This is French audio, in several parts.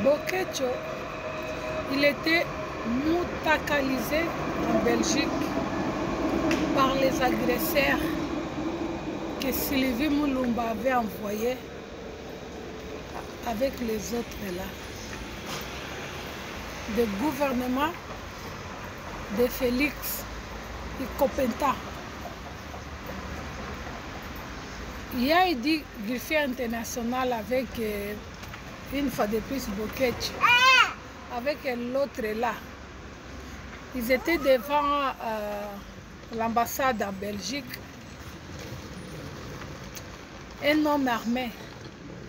Bokecho, il était moutakalisé en Belgique par les agresseurs que Sylvie Mulumba avait envoyés avec les autres là. Le gouvernement de Félix Ikopenta. Il y a eu Griffith International avec une fois de plus Bokecho, avec l'autre là. Ils étaient devant l'ambassade en Belgique. Un homme armé,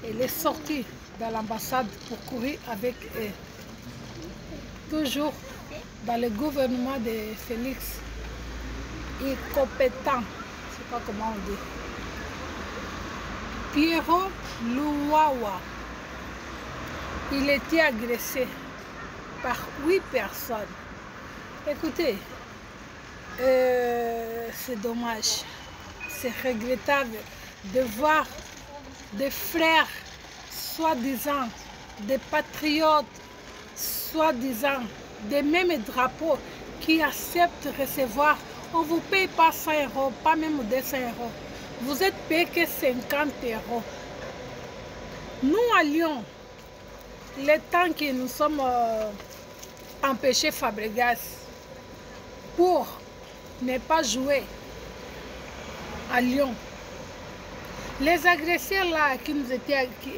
il est sorti de l'ambassade pour courir avec eux. Toujours dans le gouvernement de Félix Ikopeta, je ne sais pas comment on dit. Pierrot Louawa, il était agressé par 8 personnes. Écoutez, c'est dommage, c'est regrettable de voir des frères, soi-disant, des patriotes, soi-disant, des mêmes drapeaux qui acceptent de recevoir. On ne vous paye pas 100 €, pas même 200 €. Vous êtes payé que 50 €. Nous, à Lyon, le temps que nous sommes empêchés Fabregas pour ne pas jouer à Lyon, les agresseurs là,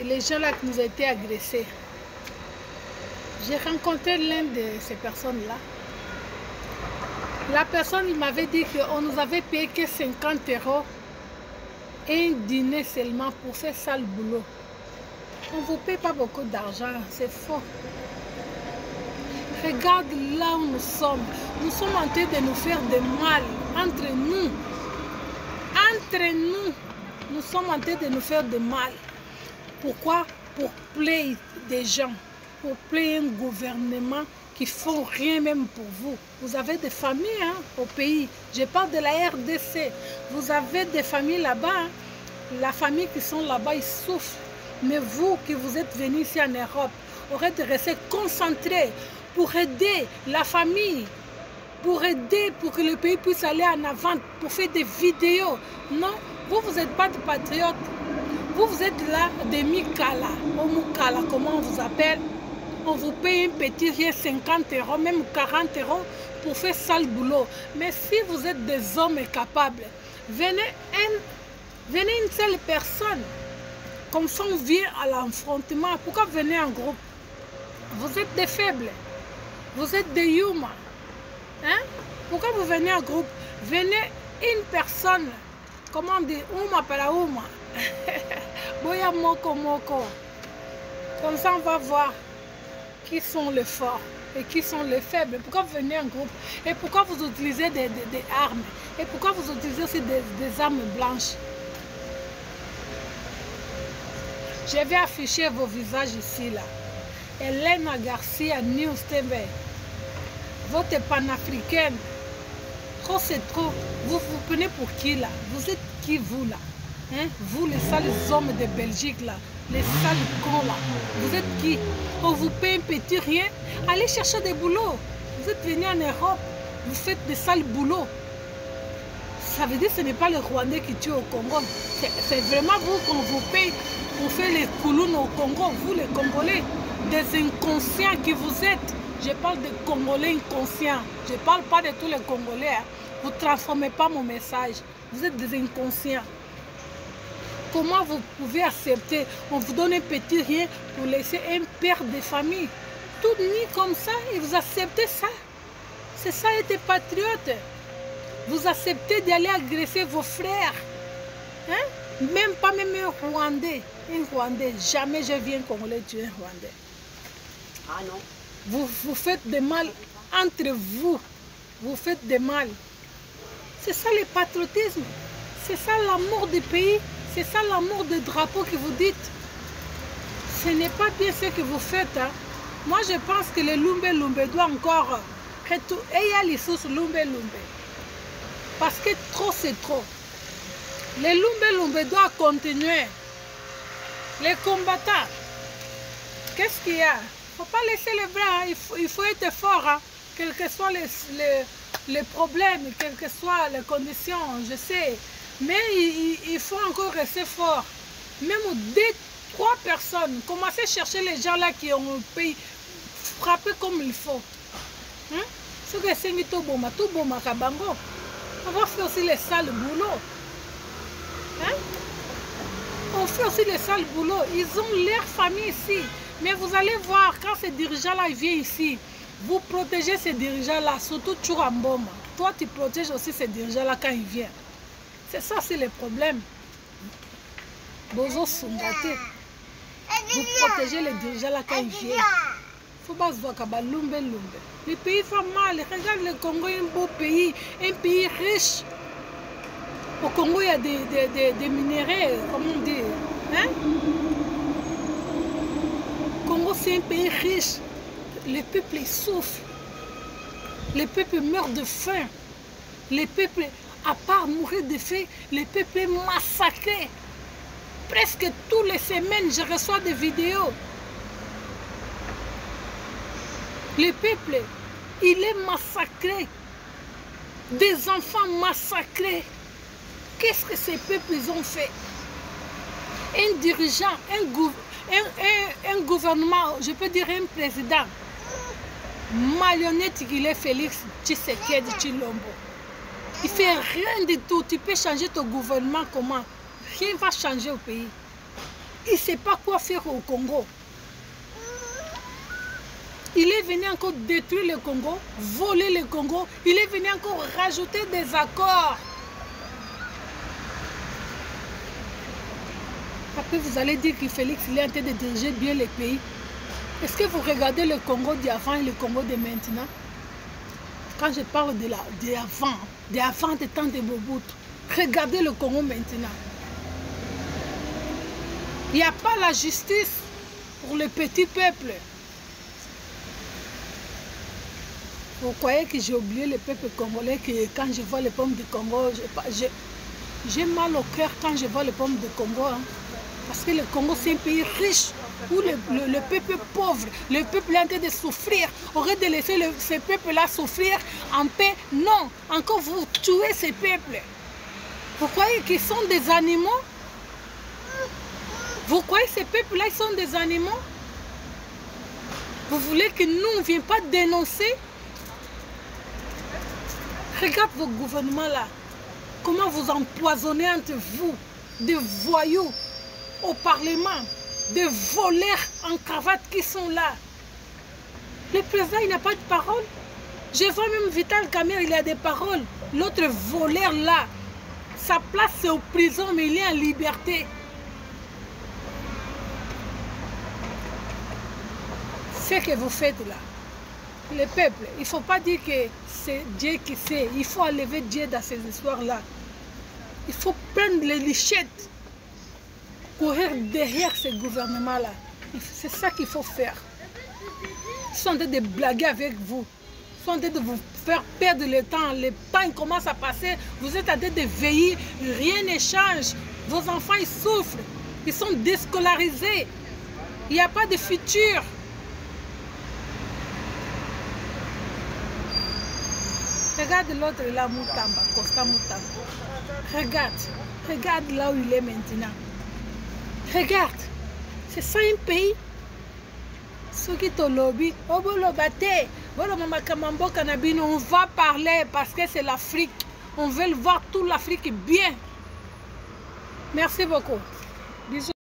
les gens là qui nous étaient agressés, j'ai rencontré l'un de ces personnes-là. La personne, il m'avait dit qu'on nous avait payé que 50 € et un dîner seulement pour faire ça le boulot. On ne vous paye pas beaucoup d'argent, c'est faux. Regarde là où nous sommes. Nous sommes en train de nous faire du mal entre nous. Entre nous, nous sommes en train de nous faire du mal. Pourquoi? Pour plaire des gens, pour plaire un gouvernement qui ne font rien même pour vous. Vous avez des familles au pays. Je parle de la RDC. Vous avez des familles là-bas. Hein. La famille qui sont là-bas, ils souffrent. Mais vous qui vous êtes venus ici en Europe, aurez de rester concentrés pour aider la famille, pour aider, pour que le pays puisse aller en avant, pour faire des vidéos. Non, vous n'êtes pas des patriotes. Vous êtes là des Mikala, au Mukala, comment on vous appelle. On vous paye un petit rien, 50 €, même 40 € pour faire ça le boulot. Mais si vous êtes des hommes capables, venez une seule personne. Comme ça, on vient à l'affrontement. Pourquoi venez en groupe? Vous êtes des faibles. Vous êtes des humains. Hein? Pourquoi vous venez en groupe? Venez une personne. Comment on dit? Uma para uma. Boya moko moko. Comme ça, on va voir qui sont les forts et qui sont les faibles. Pourquoi vous venez en groupe? Et pourquoi vous utilisez des armes? Et pourquoi vous utilisez aussi des armes blanches? Je vais afficher vos visages ici, là. Elena Garcia, News TV. Votre panafricaine. Trop, c'est trop. Vous vous prenez pour qui, là? Vous êtes qui, vous, là? Hein? Vous, les sales hommes de Belgique, là. Les sales cons, là. Vous êtes qui? On vous paye un petit rien. Allez chercher des boulots. Vous êtes venus en Europe. Vous faites des sales boulots. Ça veut dire que ce n'est pas les Rwandais qui tuent au Congo. C'est vraiment vous qu'on vous paye pour faire les coulons au Congo. Vous, les Congolais, des inconscients qui vous êtes. Je parle de Congolais inconscients. Je ne parle pas de tous les Congolais. Hein. Vous ne transformez pas mon message. Vous êtes des inconscients. Comment vous pouvez accepter? On vous donne un petit rien pour laisser un père de famille. Tout nu comme ça, et vous acceptez ça. C'est ça être patriote. Vous acceptez d'aller agresser vos frères. Hein? Même pas même un Rwandais. Un Rwandais. Jamais je viens Congolais tuer un Rwandais. Ah non. Vous faites des mal entre vous. Vous faites des mal. C'est ça le patriotisme. C'est ça l'amour du pays. C'est ça l'amour du drapeau que vous dites. Ce n'est pas bien ce que vous faites. Hein? Moi, je pense que le Lumbe doit encore... Et il y a les sources Lumbe. Parce que trop, c'est trop. Les Lumbe doivent continuer. Les combattants, qu'est-ce qu'il y a? faut pas laisser les bras, il faut être fort, hein. Quels que soient les problèmes, quelles que soient les conditions, je sais. Mais il faut encore rester fort. Même 2, 3 personnes, commencez à chercher les gens là qui ont payé, frapper comme il faut. Hein? Ce que c'est tout bon, kabango. On va faire aussi les sales boulots. Hein? On fait aussi les sales boulots. Ils ont leur famille ici. Mais vous allez voir, quand ces dirigeants-là viennent ici, vous protégez ces dirigeants-là, surtout Churamboma. Toi, tu protèges aussi ces dirigeants-là quand ils viennent. C'est ça, c'est le problème. Bozo Sungate. Vous protégez les dirigeants-là quand ils viennent. Faut pas se voir lumbe. Le pays va mal. Regarde, le Congo est un beau pays, un pays riche. Au Congo, il y a des minéraux, comment on dit. Hein? Le Congo, c'est un pays riche. Le peuple souffre. Le peuple meurt de faim. Le peuple, à part mourir de faim, le peuple est massacré. Presque toutes les semaines, je reçois des vidéos. Le peuple, il est massacré. Des enfants massacrés. Qu'est-ce que ces peuples ont fait? Un dirigeant, un gouvernement, je peux dire un président, marionnette qu'il est Félix Tshisekedi Tshilombo. Il ne fait rien du tout. Tu peux changer ton gouvernement comment? Rien ne va changer au pays. Il ne sait pas quoi faire au Congo. Il est venu encore détruire le Congo, voler le Congo. Il est venu encore rajouter des accords. Après, vous allez dire que Félix il est en train de diriger bien le pays. Est-ce que vous regardez le Congo d'avant et le Congo de maintenant? Quand je parle d'avant des temps de Mobutu, regardez le Congo maintenant. Il n'y a pas la justice pour le petit peuple. Vous croyez que j'ai oublié le peuple congolais, que quand je vois les pommes du Congo, j'ai mal au cœur quand je vois les pommes du Congo. Hein. Parce que le Congo, c'est un pays riche, où le peuple est pauvre, le peuple est en train de souffrir. Au lieu de laisser ce peuple-là souffrir en paix, non, encore vous tuez ces peuples. Vous croyez qu'ils sont des animaux? Vous croyez que ces peuples-là, ils sont des animaux? Vous voulez que nous ne viennent pas dénoncer? Regarde vos gouvernements là, comment vous empoisonnez entre vous, des voyous au Parlement, des voleurs en cravate qui sont là. Le président, il n'a pas de parole. Je vois même Vital Kamerhe, il a des paroles. L'autre voleur là, sa place c'est en prison, mais il est en liberté. Ce que vous faites là, le peuple, il ne faut pas dire que c'est Dieu qui sait. Il faut enlever Dieu dans ces histoires-là. Il faut prendre les lichettes, courir derrière ce gouvernement-là. C'est ça qu'il faut faire. Ils sont en train de blaguer avec vous. Ils sont en train de vous faire perdre le temps. Le temps il commence à passer. Vous êtes en train de veiller. Rien ne change. Vos enfants, ils souffrent. Ils sont déscolarisés. Il n'y a pas de futur. Regarde l'autre là, Moutamba, Costa Moutamba. Regarde là où il est maintenant. Regarde, c'est ça un pays. Ceux qui te lobby, on va parler parce que c'est l'Afrique. On veut voir toute l'Afrique bien. Merci beaucoup. Bisous.